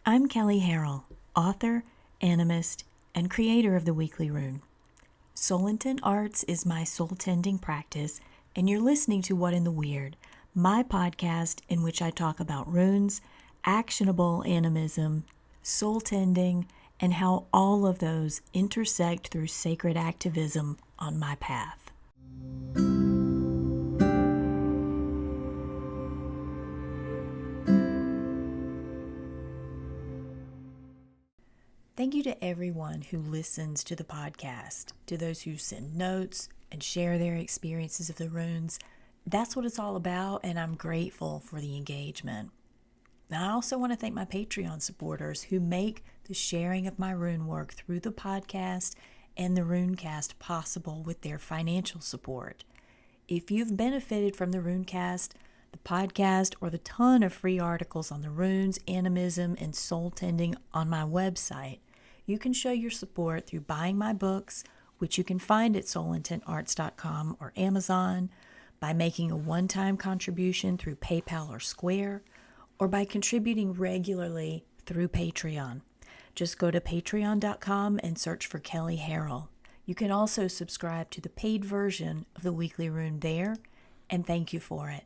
I'm Kelly Harrell, author, animist, and creator of the Weekly Rune. Soul Intent Arts is my soul-tending practice, and you're listening to What in the Weird, my podcast in which I talk about runes, actionable animism, soul-tending, and how all of those intersect through sacred activism on my path. Thank you to everyone who listens to the podcast, to those who send notes and share their experiences of the runes. That's what it's all about, and I'm grateful for the engagement. I also want to thank my Patreon supporters who make the sharing of my rune work through the podcast and the Runecast possible with their financial support. If you've benefited from the Runecast, the podcast, or the ton of free articles on the runes, animism, and soul tending on my website, you can show your support through buying my books, which you can find at soulintentarts.com or Amazon, by making a one-time contribution through PayPal or Square, or by contributing regularly through Patreon. Just go to patreon.com and search for Kelly Harrell. You can also subscribe to the paid version of the Weekly Rune there, and thank you for it.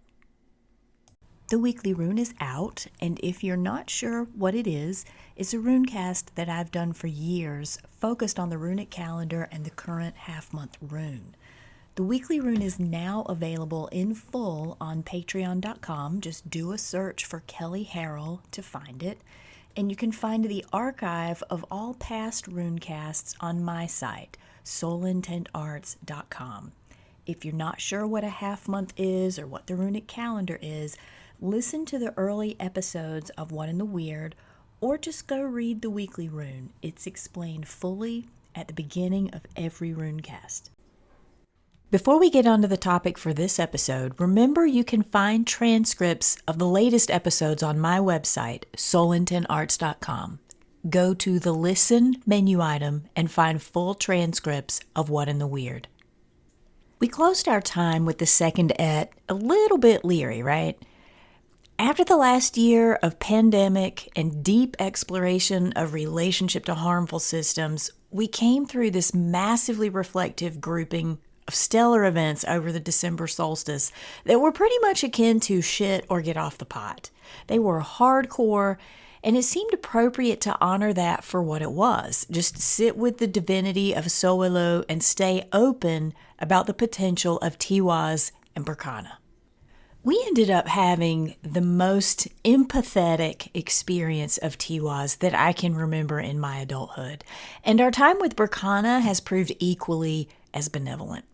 The Weekly Rune is out, and if you're not sure what it is, it's a runecast that I've done for years, focused on the runic calendar and the current half-month rune. The Weekly Rune is now available in full on patreon.com. Just do a search for Kelly Harrell to find it, and you can find the archive of all past runecasts on my site, soulintentarts.com. If you're not sure what a half-month is or what the runic calendar is, listen to the early episodes of What in the Weird, or just go read the Weekly Rune. It's explained fully at the beginning of every runecast. Before we get on to the topic for this episode, remember you can find transcripts of the latest episodes on my website, soulintentarts.com. Go to the Listen menu item and find full transcripts of What in the Weird. We closed our time with the second et a little bit leery, right? After the last year of pandemic and deep exploration of relationship to harmful systems, we came through this massively reflective grouping of stellar events over the December solstice that were pretty much akin to shit or get off the pot. They were hardcore, and it seemed appropriate to honor that for what it was. Just sit with the divinity of So'elu and stay open about the potential of Tiwaz and Berkana. We ended up having the most empathetic experience of Tiwaz that I can remember in my adulthood, and our time with Berkana has proved equally as benevolent.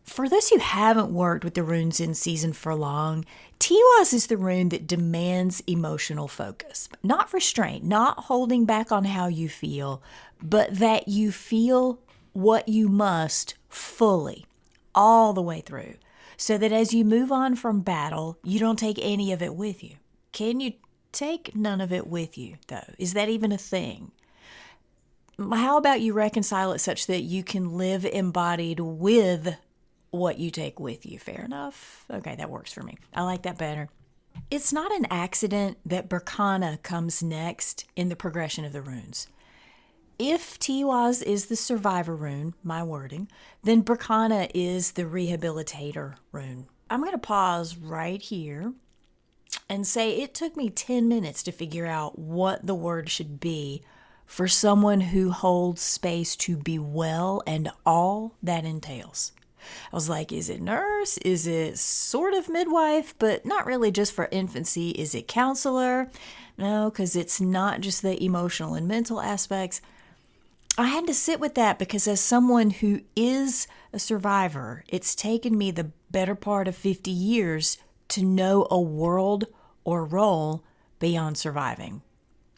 For those who haven't worked with the runes in season for long, Tiwaz is the rune that demands emotional focus, not restraint, not holding back on how you feel, but that you feel what you must fully, all the way through, so that as you move on from battle, you don't take any of it with you. Can you take none of it with you, though? Is that even a thing? How about you reconcile it such that you can live embodied with what you take with you? Fair enough? Okay, that works for me. I like that better. It's not an accident that Berkana comes next in the progression of the runes. If Tiwaz is the survivor rune, my wording, then Berkana is the rehabilitator rune. I'm going to pause right here and say it took me 10 minutes to figure out what the word should be for someone who holds space to be well and all that entails. I was like, is it nurse? Is it sort of midwife, but not really just for infancy? Is it counselor? No, because it's not just the emotional and mental aspects. I had to sit with that because as someone who is a survivor, it's taken me the better part of 50 years to know a world or role beyond surviving.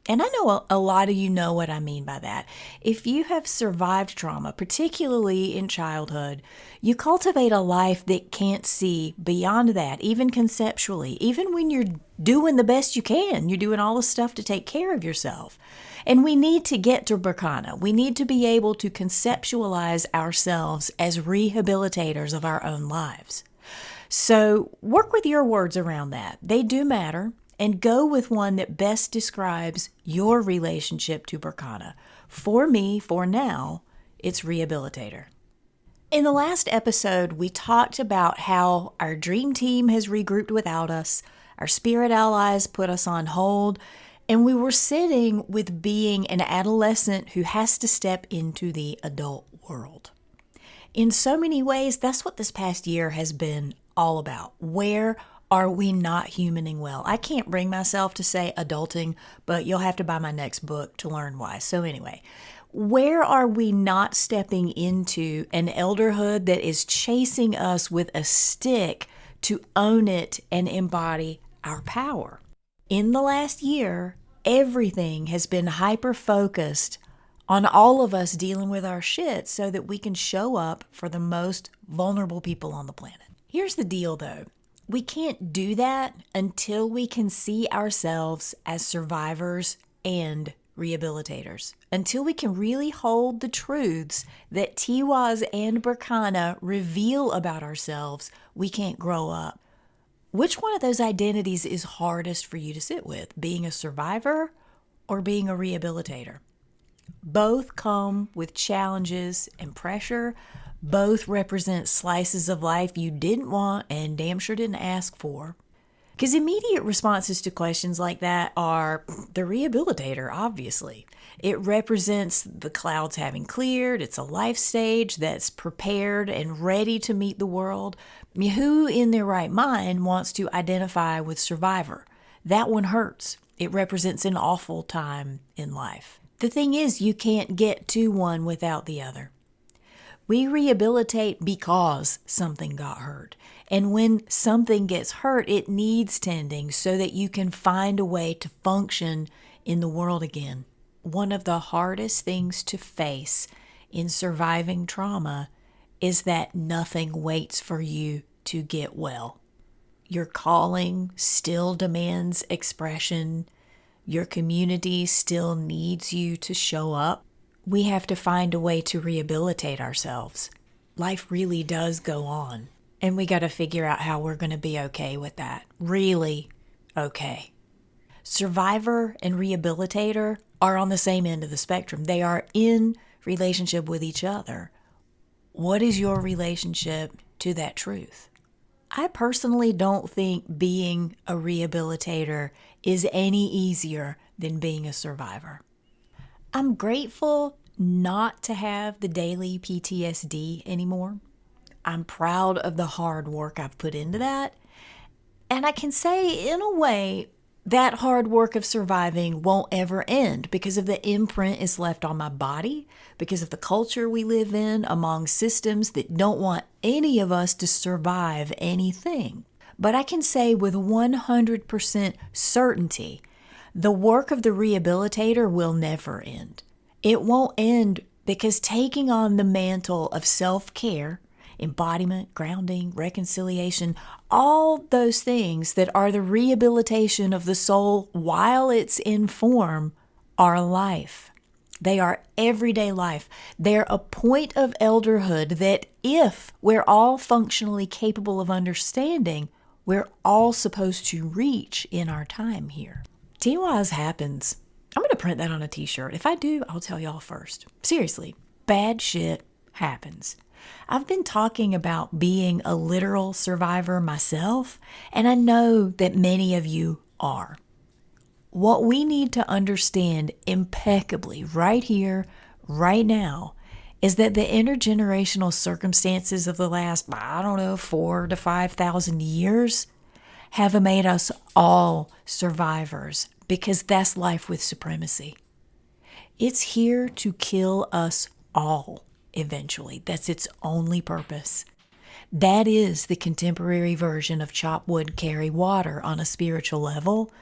And I know a lot of you know what I mean by that. If you have survived trauma, particularly in childhood, you cultivate a life that can't see beyond that, even conceptually. Even when you're doing the best you can, you're doing all the stuff to take care of yourself. And we need to get to Berkana. We need to be able to conceptualize ourselves as rehabilitators of our own lives. So work with your words around that. They do matter. and go with one that best describes your relationship to Berkana. For me, for now, it's rehabilitator. In the last episode, we talked about how our dream team has regrouped without us, our spirit allies put us on hold, and we were sitting with being an adolescent who has to step into the adult world. In so many ways, that's what this past year has been all about. Where are we not humaning well? I can't bring myself to say adulting, but you'll have to buy my next book to learn why. So anyway, where are we not stepping into an elderhood that is chasing us with a stick to own it and embody our power? In the last year, everything has been hyper-focused on all of us dealing with our shit so that we can show up for the most vulnerable people on the planet. Here's the deal, though. We can't do that until we can see ourselves as survivors and rehabilitators. Until we can really hold the truths that Tiwaz and Berkana reveal about ourselves, we can't grow up. Which one of those identities is hardest for you to sit with? Being a survivor or being a rehabilitator? Both come with challenges and pressure. Both represent slices of life you didn't want and damn sure didn't ask for. Because immediate responses to questions like that are the rehabilitator, obviously. It represents the clouds having cleared. It's a life stage that's prepared and ready to meet the world. Who in their right mind wants to identify with survivor? That one hurts. It represents an awful time in life. The thing is, you can't get to one without the other. We rehabilitate because something got hurt. And when something gets hurt, it needs tending so that you can find a way to function in the world again. One of the hardest things to face in surviving trauma is that nothing waits for you to get well. Your calling still demands expression. Your community still needs you to show up. We have to find a way to rehabilitate ourselves. Life really does go on, and we got to figure out how we're going to be okay with that. Really okay. Survivor and rehabilitator are on the same end of the spectrum. They are in relationship with each other. What is your relationship to that truth? I personally don't think being a rehabilitator is any easier than being a survivor. I'm grateful not to have the daily PTSD anymore. I'm proud of the hard work I've put into that. And I can say, in a way, that hard work of surviving won't ever end because of the imprint it's left on my body, because of the culture we live in among systems that don't want any of us to survive anything. But I can say with 100% certainty, the work of the rehabilitator will never end. It won't end because taking on the mantle of self-care, embodiment, grounding, reconciliation, all those things that are the rehabilitation of the soul while it's in form are life. They are everyday life. They're a point of elderhood that if we're all functionally capable of understanding, we're all supposed to reach in our time here. Tiwaz happens. I'm going to print that on a t-shirt. If I do, I'll tell y'all first. Seriously, bad shit happens. I've been talking about being a literal survivor myself, and I know that many of you are. What we need to understand impeccably right here, right now, is that the intergenerational circumstances of the last, 4,000 to 5,000 years have made us all survivors because that's life with supremacy. It's here to kill us all eventually. That's its only purpose. That is the contemporary version of chop wood, carry water on a spiritual level,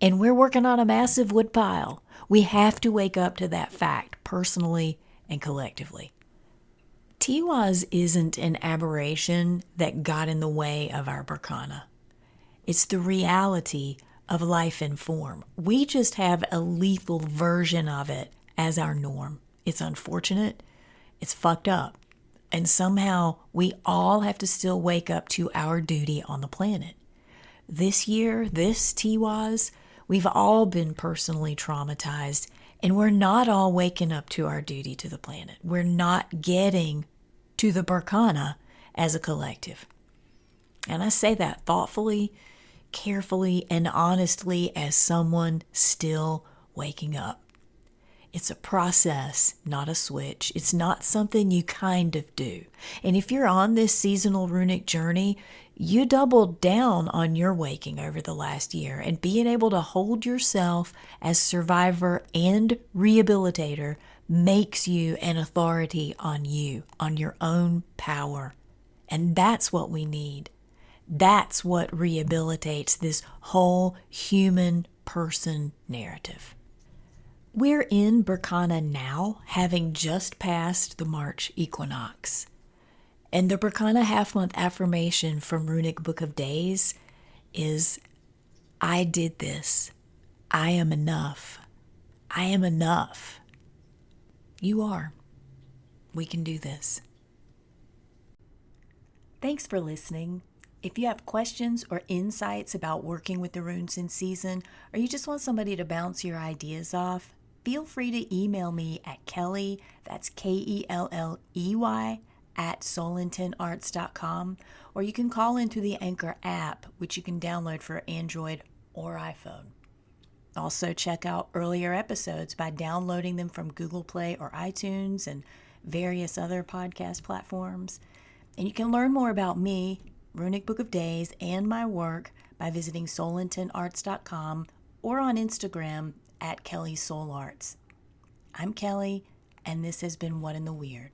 and we're working on a massive wood pile. We have to wake up to that fact personally and collectively. Tiwaz isn't an aberration that got in the way of our Berkana. It's the reality of life in form. We just have a lethal version of it as our norm. It's unfortunate. It's fucked up. And somehow we all have to still wake up to our duty on the planet. This year, this Tiwaz, we've all been personally traumatized, and we're not all waking up to our duty to the planet. We're not getting to the Barkana as a collective. And I say that thoughtfully, carefully, and honestly as someone still waking up. It's a process, not a switch. It's not something you kind of do. And if you're on this seasonal runic journey, you doubled down on your waking over the last year, and being able to hold yourself as survivor and rehabilitator makes you an authority on you, on your own power. And that's what we need. That's what rehabilitates this whole human person narrative. We're in Barkana now, having just passed the March equinox. And the Barkana half-month affirmation from Runic Book of Days is, I did this. I am enough. I am enough. You are. We can do this. Thanks for listening. If you have questions or insights about working with the runes in season, or you just want somebody to bounce your ideas off, feel free to email me at Kelley, that's Kelley, at soulintentarts.com, or you can call into the Anchor app, which you can download for Android or iPhone. Also, check out earlier episodes by downloading them from Google Play or iTunes and various other podcast platforms. And you can learn more about me, Runic Book of Days, and my work by visiting soulintentarts.com or on Instagram at Kelley Soul Arts. I'm Kelley, and this has been What in the Weird.